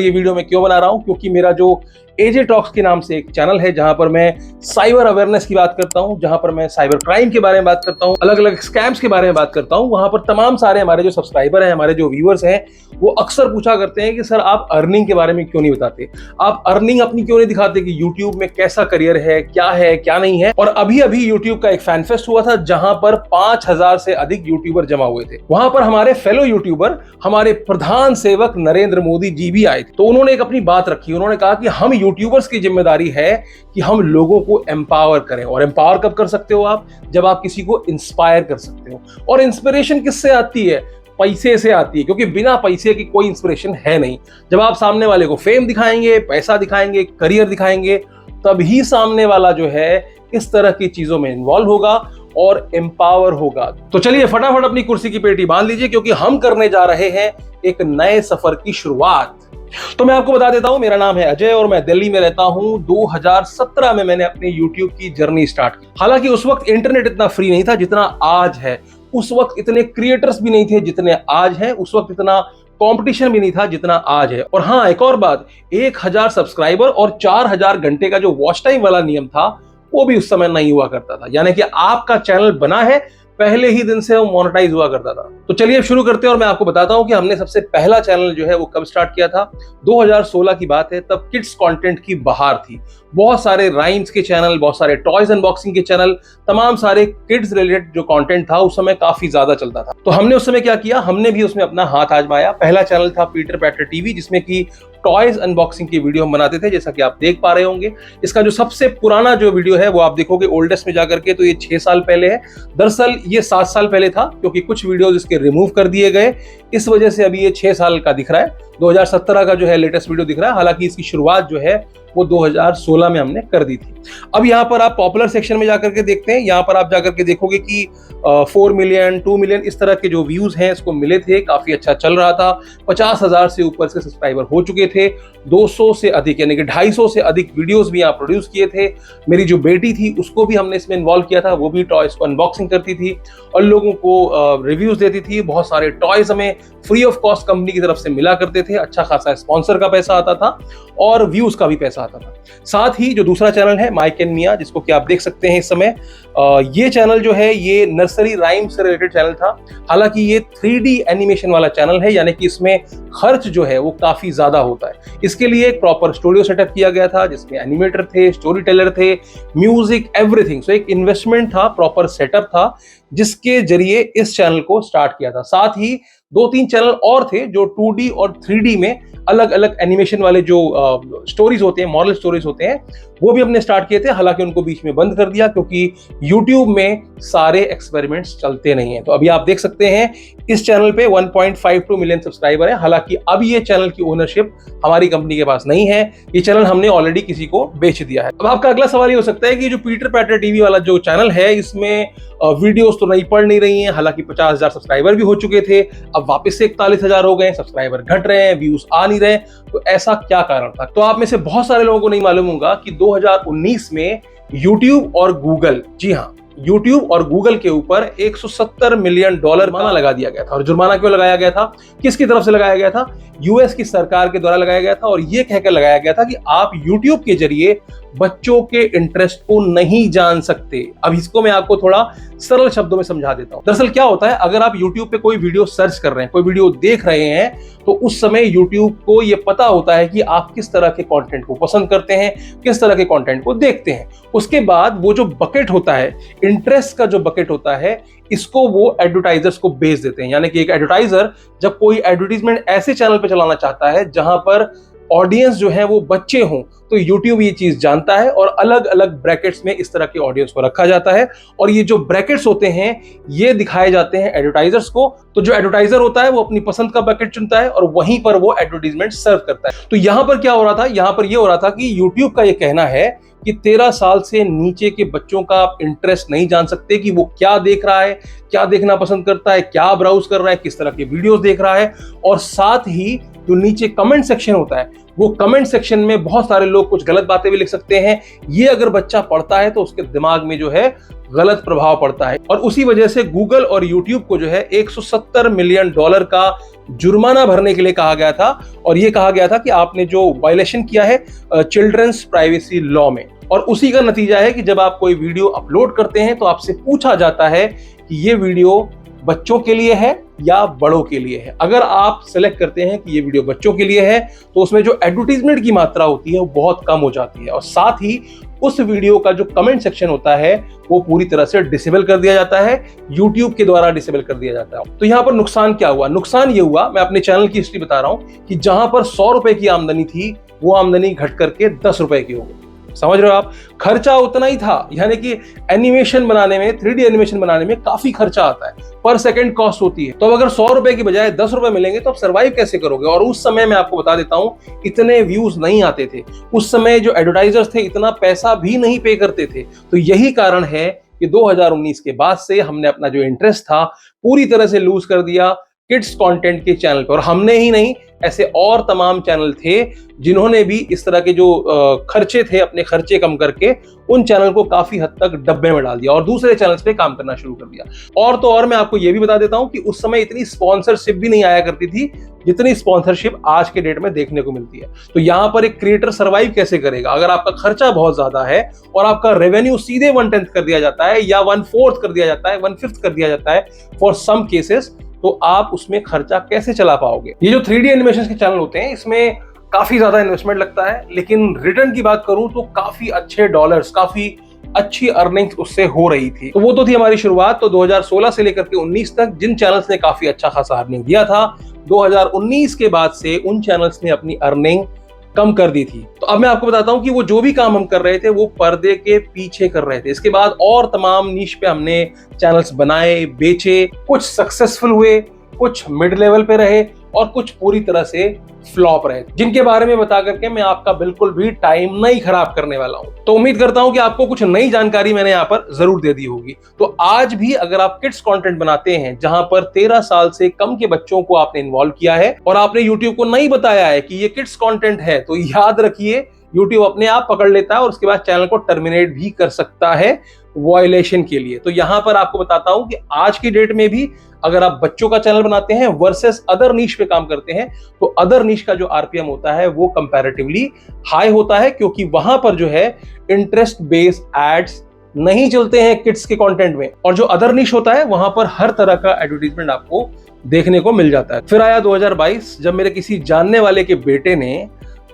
ये वीडियो मैं क्यों बना रहा हूं, क्योंकि मेरा जो एजे टॉक्स के नाम से एक चैनल है जहां पर मैं साइबर अवेयरनेस की बात करता हूं, जहां पर मैं साइबर क्राइम के बारे में बात करता हूं, अलग अलग स्कैम्स के बारे में बात करता हूं। वहां पर तमाम सारे हमारे जो सब्सक्राइबर हैं, हमारे जो व्यूअर्स हैं, वो अक्सर पूछा करते हैं कि सर आप अर्निंग के बारे में क्यों नहीं बताते, आप अर्निंग अपनी क्यों नहीं दिखाते कि यूट्यूब में कैसा करियर है क्या नहीं है। और अभी अभी यूट्यूब का एक फैन फेस्ट हुआ था जहां पर 5000 से अधिक यूट्यूबर जमा हुए थे। वहां पर हमारे फेलो यूट्यूबर, हमारे प्रधान सेवक नरेंद्र मोदी जी भी आए थे। तो उन्होंने एक अपनी बात रखी, उन्होंने कहा कि हम यूट्यूबर्स की जिम्मेदारी है कि हम लोगों को एम्पावर करें। और एम्पावर कब कर सकते हो आप? जब आप किसी को इंस्पायर कर सकते हो। और इंस्पिरेशन किससे आती है? पैसे से आती है, क्योंकि बिना पैसे की कोई इंस्पिरेशन है नहीं। जब आप सामने वाले को फेम दिखाएंगे, पैसा दिखाएंगे, करियर दिखाएंगे, तभी सामने वाला जो है इस तरह की चीजों में इन्वॉल्व होगा और एम्पावर होगा। तो चलिए फटाफट अपनी कुर्सी की पेटी बांध लीजिए, क्योंकि हम करने जा रहे हैं एक नए सफर की शुरुआत। तो मैं आपको बता देता हूं, मेरा नाम है अजय और मैं दिल्ली में रहता हूं। 2017 में मैंने अपनी YouTube की जर्नी स्टार्ट की। हालांकि उस वक्त इंटरनेट इतना फ्री नहीं था जितना आज है, उस वक्त इतने क्रिएटर्स भी नहीं थे जितने आज हैं, उस वक्त इतना कंपटीशन भी नहीं था जितना आज है। और हाँ, एक और बात, 1000 सब्सक्राइबर और 4000 घंटे का जो वॉच टाइम वाला नियम था वो भी उस समय नहीं हुआ करता था। यानी कि आपका चैनल बना है, पहले ही दिन से वो मोनेटाइज हुआ करता था। तो चलिए अब शुरू करते हैं और मैं आपको बताता हूं कि हमने सबसे पहला चैनल जो है वो कब स्टार्ट किया था। 2016 की बात है, तब किड्स कंटेंट की बहार थी। बहुत सारे राइम्स के चैनल, बहुत सारे टॉयज अनबॉक्सिंग के चैनल, तमाम सारे किड्स रिलेटेड जो कंटेंट था उस समय काफी ज्यादा चलता था। तो हमने उस समय क्या किया, हमने भी उसमें अपना हाथ आजमाया। पहला चैनल था पीटर पैटर टीवी, जिसमें की टॉयज अनबॉक्सिंग की वीडियो हम बनाते थे, जैसा कि आप देख पा रहे होंगे। इसका जो सबसे पुराना जो वीडियो है वो आप देखोगे ओल्डेस्ट में जाकर के, तो ये 6 साल पहले है। दरअसल ये 7 साल पहले था, क्योंकि कुछ वीडियोस इसके रिमूव कर दिए गए, इस वजह से अभी ये 6 साल का दिख रहा है। 2017 का जो है लेटेस्ट वीडियो दिख रहा है। हालांकि इसकी शुरुआत जो है वो 2016 में हमने कर दी थी। अब यहाँ पर आप पॉपुलर सेक्शन में जाकर के देखते हैं, यहाँ पर आप जाकर के देखोगे कि 4 मिलियन 2 मिलियन इस तरह के जो व्यूज हैं इसको मिले थे। काफी अच्छा चल रहा था। 50,000 से ऊपर से सब्सक्राइबर हो चुके थे। 200 से अधिक यानी कि 250 से अधिक वीडियोस भी यहाँ प्रोड्यूस किए थे। मेरी जो बेटी थी उसको भी हमने इसमें इन्वॉल्व किया था, वो भी टॉयज को अनबॉक्सिंग करती थी और लोगों को रिव्यूज देती थी। बहुत सारे टॉयज हमें फ्री ऑफ कॉस्ट कंपनी की तरफ से मिला करते थे। अच्छा खासा स्पॉन्सर का पैसा आता था और व्यूज का भी पैसा आता था। साथ ही जो दूसरा चैनल है माइक एंड मिया, जिसको कि आप देख सकते हैं इस समय, ये चैनल जो है ये नर्सरी राइम से रिलेटेड चैनल था। हालांकि ये 3D एनिमेशन वाला चैनल है, यानी कि इसमें खर्च जो है वो काफी ज्यादा होता है। इसके लिए एक प्रॉपर स्टूडियो सेटअप किया गया था, जिसमें एनिमेटर थे, स्टोरी टेलर थे, म्यूजिक, एवरीथिंग। सो एक इन्वेस्टमेंट था, प्रॉपर सेटअप था, जिसके जरिए इस चैनल को स्टार्ट किया था। साथ ही 2-3 चैनल और थे जो 2D और 3D में अलग अलग एनिमेशन वाले जो स्टोरीज होते हैं, मॉरल स्टोरीज होते हैं, वो भी हमने स्टार्ट किए थे। हालांकि उनको बीच में बंद कर दिया, क्योंकि YouTube में सारे एक्सपेरिमेंट्स चलते नहीं हैं। तो अभी आप देख सकते हैं इस चैनल पे 1.52 मिलियन सब्सक्राइबर है। हालांकि अब ये चैनल की ओनरशिप हमारी कंपनी के पास नहीं है, ये चैनल हमने ऑलरेडी किसी को बेच दिया है। अब आपका अगला सवाल ये हो सकता है कि जो पीटर पैटर टीवी वाला जो चैनल है, इसमें वीडियोस तो नहीं पड़ नहीं रही हैं। हालांकि 50,000 सब्सक्राइबर भी हो चुके थे, अब वापस से 41,000 हो गए, सब्सक्राइबर घट रहे हैं, व्यूज आ नहीं रहे। तो ऐसा क्या कारण था? तो आप में से बहुत सारे लोगों को नहीं मालूम होगा कि 2019 में YouTube और गूगल, जी हाँ, YouTube और गूगल के ऊपर $170 मिलियन जुर्माना लगा दिया गया था। और जुर्माना क्यों लगाया गया था, किसकी तरफ से लगाया गया था? यूएस की सरकार के द्वारा लगाया गया था। और यह कहकर लगाया गया था कि आप YouTube के जरिए बच्चों के इंटरेस्ट को नहीं जान सकते। अब इसको मैं आपको थोड़ा सरल शब्दों में समझा देता हूं। दरअसल क्या होता है, अगर आप YouTube पे कोई वीडियो सर्च कर रहे हैं, कोई वीडियो देख रहे हैं, तो उस समय YouTube को यह पता होता है कि आप किस तरह के कंटेंट को पसंद करते हैं, किस तरह के कंटेंट को देखते हैं। उसके बाद वो जो बकेट होता है, इंटरेस्ट का जो बकेट होता है, इसको वो एडवर्टाइजर्स को बेच देते हैं। यानी कि एक एडवर्टाइजर जब कोई एडवर्टाइजमेंट ऐसे चैनल पे चलाना चाहता है जहां पर ऑडियंस जो है वो बच्चे हों, तो YouTube ये चीज जानता है और अलग अलग ब्रैकेट्स में इस तरह के ऑडियंस को रखा जाता है। और ये जो ब्रैकेट्स होते हैं ये दिखाए जाते हैं एडवर्टाइजर्स को। तो जो एडवर्टाइजर होता है वो अपनी पसंद का ब्रैकेट चुनता है और वहीं पर वो एडवर्टाइजमेंट सर्व करता है। तो यहां पर क्या हो रहा था, यहां पर ये हो रहा था कि YouTube का ये कहना है कि 13 साल से नीचे के बच्चों का आप इंटरेस्ट नहीं जान सकते कि वो क्या देख रहा है, क्या देखना पसंद करता है, क्या ब्राउज कर रहा है, किस तरह के वीडियोस देख रहा है। और साथ ही जो नीचे कमेंट सेक्शन होता है, वो कमेंट सेक्शन में बहुत सारे लोग कुछ गलत बातें भी लिख सकते हैं। ये अगर बच्चा पढ़ता है तो उसके दिमाग में जो है गलत प्रभाव पड़ता है, और उसी वजह से गूगल और यूट्यूब को जो है $170 मिलियन का जुर्माना भरने के लिए कहा गया था। और ये कहा गया था कि आपने जो वायलेशन किया है चिल्ड्रंस प्राइवेसी लॉ में, और उसी का नतीजा है कि जब आप कोई वीडियो अपलोड करते हैं तो आपसे पूछा जाता है कि ये वीडियो बच्चों के लिए है या बड़ों के लिए है। अगर आप सेलेक्ट करते हैं कि ये वीडियो बच्चों के लिए है तो उसमें जो एडवर्टीजमेंट की मात्रा होती है वो बहुत कम हो जाती है, और साथ ही उस वीडियो का जो कमेंट सेक्शन होता है वो पूरी तरह से डिसेबल कर दिया जाता है, YouTube के द्वारा डिसेबल कर दिया जाता है। तो यहाँ पर नुकसान क्या हुआ? नुकसान ये हुआ, मैं अपने चैनल की हिस्ट्री बता रहा हूँ, कि जहां पर 100 रुपए की आमदनी थी वो आमदनी घट करके 10 रुपए की हो गई। समझ रहे हो आप? खर्चा उतना ही था, यानी कि एनिमेशन बनाने में, 3D एनिमेशन बनाने में काफी खर्चा आता है, पर सेकंड कॉस्ट होती है। तो अगर 100 रुपए की बजाय 10 रुपए मिलेंगे तो आप सर्वाइव कैसे करोगे? और उस समय मैं आपको बता देता हूं, इतने व्यूज नहीं आते थे उस समय, जो एडवर्टाइजर्स थे इतना पैसा भी नहीं पे करते थे। तो यही कारण है कि 2019 के बाद से हमने अपना जो इंटरेस्ट था पूरी तरह से लूज कर दिया किड्स कंटेंट के चैनल पर। और हमने ही नहीं, ऐसे और तमाम चैनल थे जिन्होंने भी इस तरह के जो खर्चे थे, अपने खर्चे कम करके उन चैनल को काफी हद तक डब्बे में डाल दिया और दूसरे चैनल्स पे काम करना शुरू कर दिया। और तो और मैं आपको ये भी बता देता हूं कि उस समय इतनी स्पॉन्सरशिप भी नहीं आया करती थी जितनी स्पॉन्सरशिप आज के डेट में देखने को मिलती है। तो यहां पर एक क्रिएटर सर्वाइव कैसे करेगा? अगर आपका खर्चा बहुत ज्यादा है और आपका रेवेन्यू सीधे 1/10 कर दिया जाता है या 1/4 कर दिया जाता है, 1/5 कर दिया जाता है फॉर सम केसेस, तो आप उसमें खर्चा कैसे चला पाओगे? ये जो 3D एनिमेशन के चैनल होते हैं इसमें काफी ज्यादा इन्वेस्टमेंट लगता है, लेकिन रिटर्न की बात करूं तो काफी अच्छे डॉलर्स, काफी अच्छी अर्निंग्स उससे हो रही थी। तो वो तो थी हमारी शुरुआत। तो 2016 से लेकर के 19 तक जिन चैनल्स ने काफी अच्छा खासा अर्निंग दिया था, 2019 के बाद से उन चैनल्स ने अपनी अर्निंग कम कर दी थी। तो अब मैं आपको बताता हूं कि वो जो भी काम हम कर रहे थे वो पर्दे के पीछे कर रहे थे। इसके बाद और तमाम नीश पे हमने चैनल्स बनाए, बेचे, कुछ सक्सेसफुल हुए, कुछ मिड लेवल पे रहे और कुछ पूरी तरह से फ्लॉप रहे, जिनके बारे में बता करके मैं आपका बिल्कुल भी टाइम नहीं खराब करने वाला हूं। तो उम्मीद करता हूं कि आपको कुछ नई जानकारी मैंने यहां पर जरूर दे दी होगी। तो आज भी अगर आप किड्स कंटेंट बनाते हैं जहां पर 13 साल से कम के बच्चों को आपने इन्वॉल्व किया है और आपने YouTube को नहीं बताया है कि ये किड्स कंटेंट है, तो याद रखिए YouTube अपने आप पकड़ लेता है और उसके बाद चैनल को टर्मिनेट भी कर सकता है वायलेशन के लिए। तो यहां पर आपको बताता हूं कि आज की डेट में भी अगर आप बच्चों का चैनल बनाते हैं वर्सेस अदर नीश पे काम करते हैं, तो अदर नीश का जो आरपीएम होता है वो कंपैरेटिवली हाई होता है, क्योंकि वहां पर जो है इंटरेस्ट बेस्ड एड्स नहीं चलते हैं किड्स के कंटेंट में, और जो अदर नीश होता है वहां पर हर तरह का एडवर्टाइजमेंट आपको देखने को मिल जाता है। फिर आया 2022, जब मेरे किसी जानने वाले के बेटे ने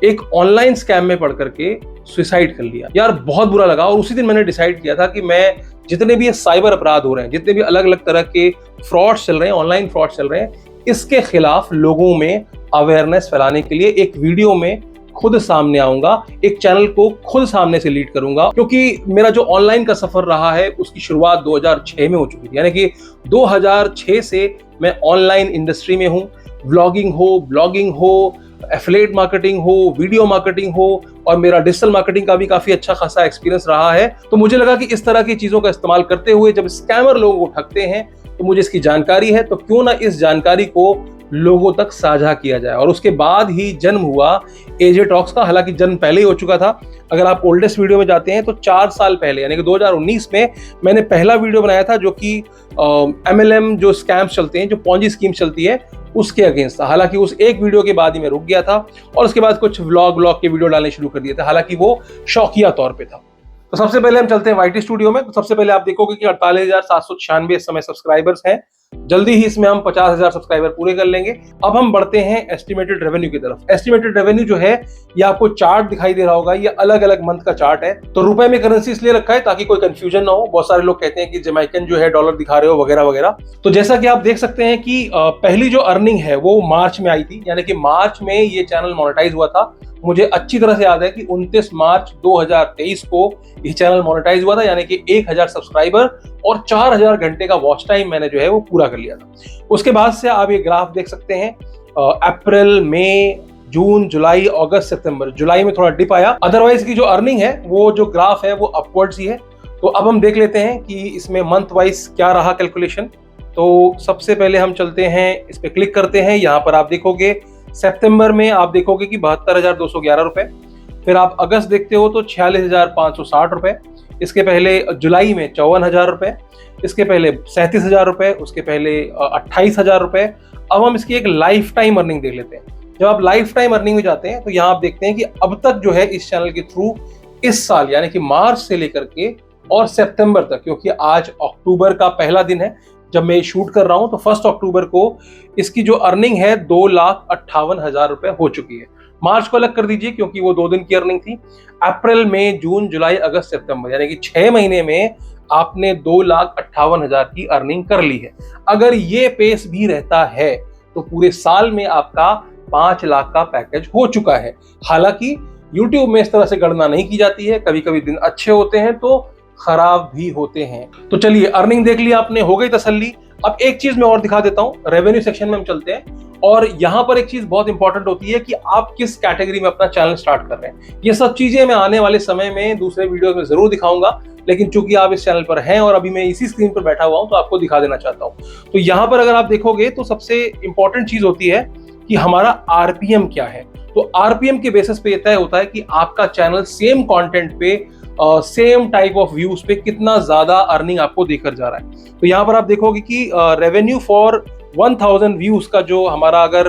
एक ऑनलाइन स्कैम में पड़ करके सुसाइड कर लिया। यार बहुत बुरा लगा, और उसी दिन मैंने डिसाइड किया था कि मैं जितने भी ये साइबर अपराध हो रहे हैं, जितने भी अलग अलग तरह के फ्रॉड्स चल रहे हैं, ऑनलाइन फ्रॉड चल रहे हैं, इसके खिलाफ लोगों में अवेयरनेस फैलाने के लिए एक वीडियो में खुद सामने आऊंगा, एक चैनल को खुद सामने से लीड करूंगा। क्योंकि मेरा जो ऑनलाइन का सफर रहा है उसकी शुरुआत 2006 में हो चुकी थी, यानी कि 2006 से मैं ऑनलाइन इंडस्ट्री में हूं। व्लॉगिंग हो, ब्लॉगिंग हो, एफिलिएट मार्केटिंग हो, वीडियो मार्केटिंग हो, और मेरा डिजिटल मार्केटिंग का भी काफी अच्छा खासा एक्सपीरियंस रहा है। तो मुझे लगा कि इस तरह की चीजों का इस्तेमाल करते हुए जब स्कैमर लोगों को ठगते हैं तो मुझे इसकी जानकारी है, तो क्यों ना इस जानकारी को लोगों तक साझा किया जाए। और उसके बाद ही जन्म हुआ एजे टॉक्स का। हालांकि जन्म पहले ही हो चुका था। अगर आप ओल्डेस्ट वीडियो में जाते हैं तो 4 साल पहले, यानी कि 2019 में मैंने पहला वीडियो बनाया था जो कि MLM जो स्कैम्स चलते हैं, जो पॉन्जी स्कीम चलती है, उसके अगेंस्ट था। हालांकि उस एक वीडियो के बाद ही मैं रुक गया था और उसके बाद कुछ व्लॉग के वीडियो डालने शुरू कर दिए थे, हालांकि वो शौकिया तौर पे था। तो सबसे पहले हम चलते हैं YT स्टूडियो में। तो सबसे पहले आप देखोगे कि 48,796 इस समय सब्सक्राइबर्स हैं। जल्दी ही इसमें हम 50,000 सब्सक्राइबर पूरे कर लेंगे। अब हम बढ़ते हैं एस्टिमेटेड रेवेन्यू की तरफ। एस्टिमेटेड रेवेन्यू जो है ये आपको चार्ट दिखाई दे रहा होगा, ये अलग अलग मंथ का चार्ट है। तो रुपए में करेंसी इसलिए रखा है ताकि कोई कंफ्यूजन ना हो। बहुत सारे लोग कहते हैं कि जमैकन जो है डॉलर दिखा रहे हो वगैरह वगैरह। तो जैसा कि आप देख सकते हैं कि पहली जो अर्निंग है वो मार्च में आई थी, यानी कि मार्च में ये चैनल मोनेटाइज हुआ था। मुझे अच्छी तरह से याद है कि 29 मार्च 2023 को ये चैनल मोनेटाइज हुआ था, यानी कि 1000 सब्सक्राइबर और 4000 घंटे का वॉच टाइम मैंने जो है वो पूरा कर लिया था। उसके बाद से आप ये ग्राफ देख सकते हैं, अप्रैल, मई, जून, जुलाई, अगस्त, सितंबर। जुलाई में थोड़ा डिप आया, अदरवाइज की जो अर्निंग है वो जो ग्राफ है वो अपवर्ड्स ही है। तो अब हम देख लेते हैं कि इसमें मंथ वाइज क्या रहा कैलकुलेशन। तो सबसे पहले हम चलते हैं, इस पे क्लिक करते हैं। यहाँ पर आप देखोगे सितंबर में आप देखोगे कि 72,211 रुपए। फिर आप अगस्त देखते हो तो 46,560 रुपए। इसके पहले जुलाई में 54,000 रुपए। इसके पहले 37,000 रुपए। उसके पहले 28,000 रुपए। अब हम इसकी एक लाइफ टाइम अर्निंग देख लेते हैं। जब आप लाइफ टाइम अर्निंग में जाते हैं तो यहाँ आप देखते हैं कि अब तक जो है इस चैनल के थ्रू इस साल यानी कि मार्च से लेकर के और सितंबर तक, क्योंकि आज अक्टूबर का पहला दिन है जब मैं शूट कर रहा हूं, तो 1 अक्टूबर को इसकी जो अर्निंग है 2,58,000 रुपए हो चुकी है। मार्च को अलग कर दीजिए क्योंकि वो 2 दिन की अर्निंग थी। अप्रैल, मई, जून, जुलाई, अगस्त, सितंबर यानी कि 6 महीने में आपने 2,58,000 की अर्निंग कर ली है। अगर ये पेस भी रहता है तो पूरे साल में आपका 5 लाख का पैकेज हो चुका है। हालांकि YouTube में इस तरह से गणना नहीं की जाती है, कभी कभी दिन अच्छे होते हैं तो खराब भी होते हैं। तो चलिए, अर्निंग देख लिया आपने, हो गई तसल्ली। अब एक चीज मैं और दिखा देता हूं, रेवेन्यू सेक्शन में हम चलते हैं। और यहां पर एक चीज बहुत इंपॉर्टेंट होती है कि आप किस कैटेगरी में अपना चैनल स्टार्ट कर रहे हैं। ये सब चीजें मैं आने वाले समय में दूसरे वीडियो में जरूर दिखाऊंगा, लेकिन चूंकि आप इस चैनल पर हैं और अभी मैं इसी स्क्रीन पर बैठा हुआ हूं तो आपको दिखा देना चाहता हूं। तो यहां पर अगर आप देखोगे तो सबसे इंपॉर्टेंट चीज होती है कि हमारा आरपीएम क्या है। तो आरपीएम के बेसिस पे तय होता है कि आपका चैनल सेम कंटेंट पे सेम टाइप ऑफ व्यूज पे कितना ज्यादा अर्निंग आपको देकर जा रहा है। तो यहाँ पर आप देखोगे कि रेवेन्यू फॉर 1000 व्यूज का जो हमारा अगर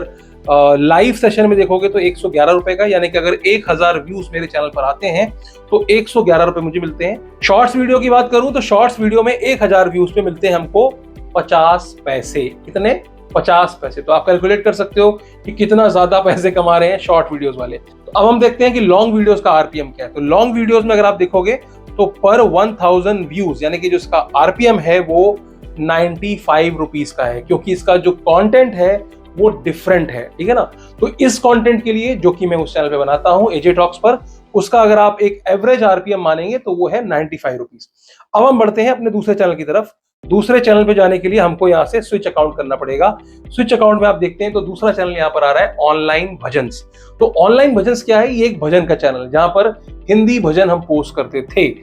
लाइव सेशन में देखोगे तो 111 रुपए का, यानी कि अगर 1000 व्यूज मेरे चैनल पर आते हैं तो 111 रुपए मुझे मिलते हैं। शॉर्ट्स वीडियो की बात करूं तो शॉर्ट्स वीडियो में 1000 व्यूज पे मिलते हैं हमको 50 पैसे। कितने? 50 पैसे। तो आप कैलकुलेट कर सकते हो कि कितना ज्यादा पैसे कमा रहे हैं शॉर्ट वीडियोस वाले। तो अब हम देखते हैं कि लॉन्ग वीडियोस का आरपीएम क्या है। तो लॉन्ग वीडियोस में अगर आप देखोगे तो पर 1000 व्यूज यानी कि जो इसका आरपीएम है वो 95 रुपीज का है, क्योंकि इसका जो कंटेंट है वो डिफरेंट है। ठीक है ना। तो इस कंटेंट के लिए जो कि मैं उस चैनल पे बनाता हूं एजे टॉक्स पर, उसका अगर आप एक एवरेज आरपीएम मानेंगे तो वो है 95 रुपीज। अब हम बढ़ते हैं अपने दूसरे चैनल की तरफ। दूसरे चैनल पे जाने के लिए हमको यहाँ से स्विच अकाउंट करना पड़ेगा। स्विच अकाउंट में आप देखते हैं तो दूसरा चैनल यहाँ पर आ रहा है ऑनलाइन भजन्स। तो ऑनलाइन भजन्स क्या है? ये एक भजन का चैनल जहां पर हिंदी भजन हम पोस्ट करते थे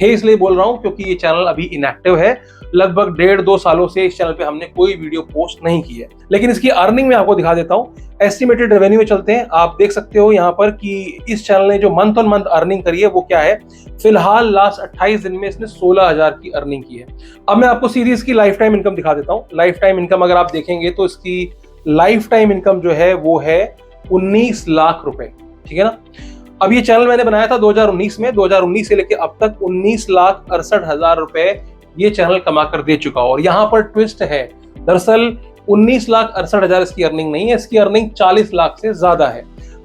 इसलिए बोल रहा हूं क्योंकि ये चैनल अभी इनएक्टिव है। लगभग 1.5-2 सालों से इस चैनल पे हमने कोई वीडियो पोस्ट नहीं की है, लेकिन इसकी अर्निंग में आपको दिखा देता हूं। एस्टिमेटेड रेवेन्यू में चलते हैं। आप देख सकते हो यहाँ पर कि इस चैनल ने जो मंथ ऑन मंथ अर्निंग करी है वो क्या है। फिलहाल लास्ट 28 दिन में इसने 16,000 की अर्निंग की है। अब मैं आपको सीधी इसकी लाइफ टाइम इनकम दिखा देता हूँ। लाइफ टाइम इनकम अगर आप देखेंगे तो इसकी लाइफ टाइम इनकम जो है वो है 19 लाख रुपए। ठीक है ना। अब ये चैनल मैंने बनाया था 2019 में। 2019 से लेकर अब तक 19,68,000 रुपए ये चैनल कमा कर दे चुका। और यहाँ पर ट्विस्ट है, दरअसल 19,68,000 इसकी अर्निंग नहीं है, इसकी अर्निंग 40 लाख से ज्यादा है।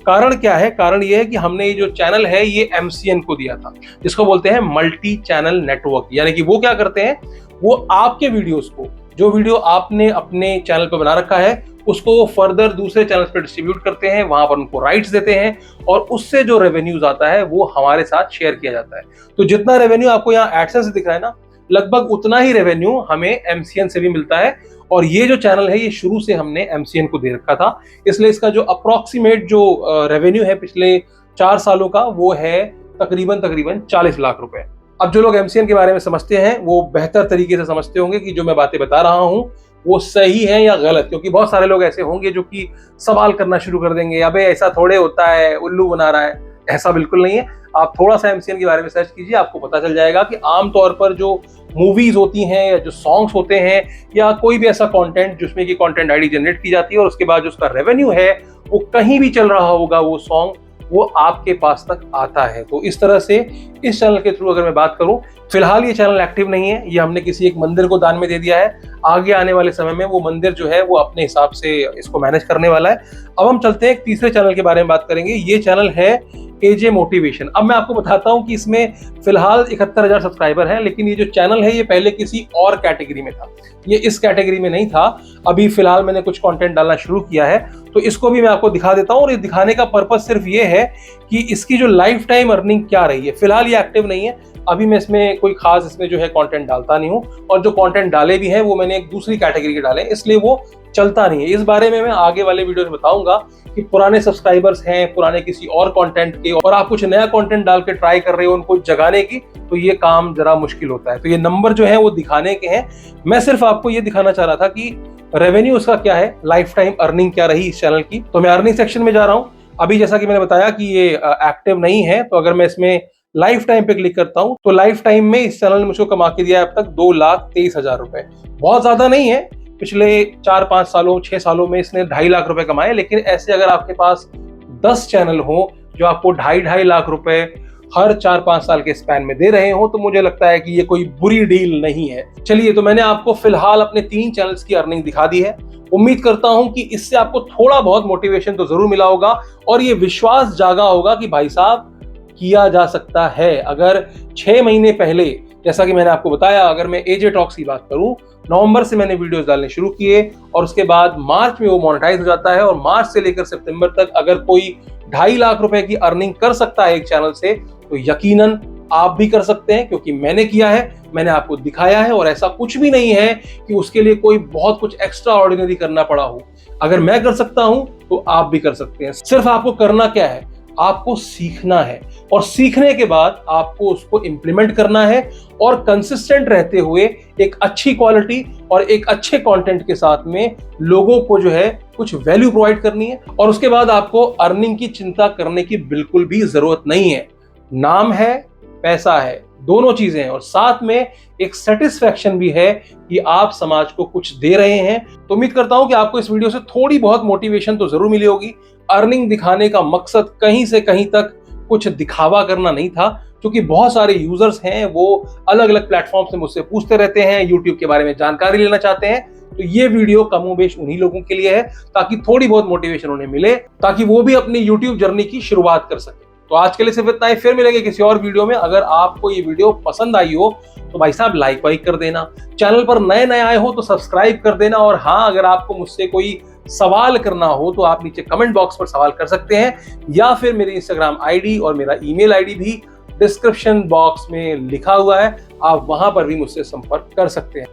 कारण क्या है? कारण ये है कि हमने ये जो चैनल है ये MCN को दिया था, जिसको बोलते हैं मल्टी चैनल नेटवर्क। यानी कि वो क्या करते हैं, वो आपके वीडियोस को, जो वीडियो आपने अपने चैनल पर बना रखा है उसको वो फर्दर दूसरे चैनल पर डिस्ट्रीब्यूट करते हैं, वहां पर उनको राइट्स देते हैं और उससे जो रेवेन्यूज आता है वो हमारे साथ शेयर किया जाता है। तो जितना रेवेन्यू आपको यहाँ एडसेंस से दिख रहा है ना, लगभग उतना ही रेवेन्यू हमें MCN से भी मिलता है। और ये जो चैनल है ये शुरू से हमने MCN को दे रखा था, इसलिए इसका जो अप्रोक्सीमेट जो रेवेन्यू है पिछले 4 सालों का वो है तकरीबन 40 लाख रुपए। अब जो लोग MCN के बारे में समझते हैं वो बेहतर तरीके से समझते होंगे कि जो मैं बातें बता रहा हूं वो सही है या गलत, क्योंकि बहुत सारे लोग ऐसे होंगे जो कि सवाल करना शुरू कर देंगे, अबे ऐसा थोड़े होता है, उल्लू बना रहा है। ऐसा बिल्कुल नहीं है। आप थोड़ा सा MCN के बारे में सर्च कीजिए, आपको पता चल जाएगा कि आमतौर पर जो मूवीज होती हैं या जो सॉन्ग्स होते हैं या कोई भी ऐसा कंटेंट जिसमें कि कंटेंट आईडी जनरेट की जाती है और उसके बाद जो उसका रेवेन्यू है वो कहीं भी चल रहा होगा, वो सॉन्ग वो आपके पास तक आता है। तो इस तरह से इस चैनल के थ्रू अगर मैं बात करूं, फिलहाल ये चैनल एक्टिव नहीं है, ये हमने किसी एक मंदिर को दान में दे दिया है। आगे आने वाले समय में वो मंदिर जो है वो अपने हिसाब से इसको मैनेज करने वाला है। अब हम चलते हैं एक तीसरे चैनल के बारे में बात करेंगे। ये चैनल है एजे मोटिवेशन। अब मैं आपको बताता हूं कि इसमें फिलहाल 71,000 सब्सक्राइबर हैं, लेकिन ये जो चैनल है ये पहले किसी और कैटेगरी में था, ये इस कैटेगरी में नहीं था। अभी फिलहाल मैंने कुछ कंटेंट डालना शुरू किया है, तो इसको भी मैं आपको दिखा देता हूं। और ये दिखाने का पर्पस सिर्फ ये है कि इसकी जो लाइफ टाइम अर्निंग क्या रही है। फिलहाल ये एक्टिव नहीं है, अभी मैं इसमें कोई खास इसमें जो है कंटेंट डालता नहीं हूं, और जो कंटेंट डाले भी हैं वो मैंने एक दूसरी कैटेगरी के डाले, इसलिए वो चलता नहीं है। इस बारे में मैं आगे वाले वीडियो में बताऊंगा कि पुराने सब्सक्राइबर्स हैं, पुराने किसी और कंटेंट के, और आप कुछ नया कंटेंट डाल के ट्राई कर रहे हो उनको जगाने की, तो ये काम जरा मुश्किल होता है। तो ये नंबर जो है वो दिखाने के हैं। मैं सिर्फ आपको ये दिखाना चाह रहा था कि रेवेन्यू उसका क्या है, लाइफ टाइम अर्निंग क्या रही इस चैनल की। तो मैं अर्निंग सेक्शन में जा रहा हूं। अभी जैसा कि मैंने बताया कि ये एक्टिव नहीं है, तो अगर मैं इसमें लाइफ टाइम पे क्लिक करता हूं तो लाइफ टाइम में इस चैनल ने मुझको कमा के दिया है अब तक 2,23,000 रुपए। बहुत ज्यादा नहीं है, पिछले 4-5 सालों 6 सालों में इसने 2.5 लाख रुपए कमाए। लेकिन ऐसे अगर आपके पास 10 चैनल हो जो आपको 2.5 लाख रुपए हर 4-5 साल के स्पैन में दे रहे हो, तो मुझे लगता है कि ये कोई बुरी डील नहीं है। चलिए, तो मैंने आपको फिलहाल अपने 3 चैनल्स की अर्निंग दिखा दी है। उम्मीद करता हूं कि इससे आपको थोड़ा बहुत मोटिवेशन तो जरूर मिला होगा और ये विश्वास जागा होगा कि भाई साहब किया जा सकता है। अगर 6 महीने पहले, जैसा कि मैंने आपको बताया, अगर मैं एजे टॉक्स की बात करूं, नवंबर से मैंने वीडियोस डालने शुरू किए और उसके बाद मार्च में वो मोनेटाइज हो जाता है और मार्च से लेकर सितंबर तक अगर कोई 2.5 लाख रुपए की अर्निंग कर सकता है एक चैनल से, तो यकीनन आप भी कर सकते हैं, क्योंकि मैंने किया है, मैंने आपको दिखाया है। और ऐसा कुछ भी नहीं है कि उसके लिए कोई बहुत कुछ एक्स्ट्रा ऑर्डिनरी करना पड़ा हो। अगर मैं कर सकता हूं तो आप भी कर सकते हैं। सिर्फ आपको करना क्या है, आपको सीखना है और सीखने के बाद आपको उसको इंप्लीमेंट करना है और कंसिस्टेंट रहते हुए एक अच्छी क्वालिटी और एक अच्छे कंटेंट के साथ में लोगों को जो है कुछ वैल्यू प्रोवाइड करनी है। और उसके बाद आपको अर्निंग की चिंता करने की बिल्कुल भी जरूरत नहीं है। नाम है, पैसा है, दोनों चीजें हैं और साथ में एक सेटिस्फैक्शन भी है कि आप समाज को कुछ दे रहे हैं। तो उम्मीद करता हूं कि आपको इस वीडियो से थोड़ी बहुत मोटिवेशन तो जरूर मिली होगी। अर्निंग दिखाने का मकसद कहीं से कहीं तक कुछ दिखावा करना नहीं था, क्योंकि बहुत सारे यूजर्स हैं वो अलग अलग प्लेटफॉर्म से मुझसे पूछते रहते हैं, यूट्यूब के बारे में जानकारी लेना चाहते हैं। तो ये वीडियो कमोबेश उन्हीं लोगों के लिए है, ताकि थोड़ी बहुत मोटिवेशन उन्हें मिले, ताकि वो भी अपनी यूट्यूब जर्नी की शुरुआत कर सके। तो आज के लिए सिर्फ इतना ही, फिर मिलेंगे किसी और वीडियो में। अगर आपको ये वीडियो पसंद आई हो तो भाई साहब लाइक वाइक कर देना, चैनल पर नए आए हो तो सब्सक्राइब कर देना। और हाँ, अगर आपको मुझसे कोई सवाल करना हो तो आप नीचे कमेंट बॉक्स पर सवाल कर सकते हैं, या फिर मेरी इंस्टाग्राम आईडी और मेरा ईमेल आईडी भी डिस्क्रिप्शन बॉक्स में लिखा हुआ है, आप वहां पर भी मुझसे संपर्क कर सकते हैं।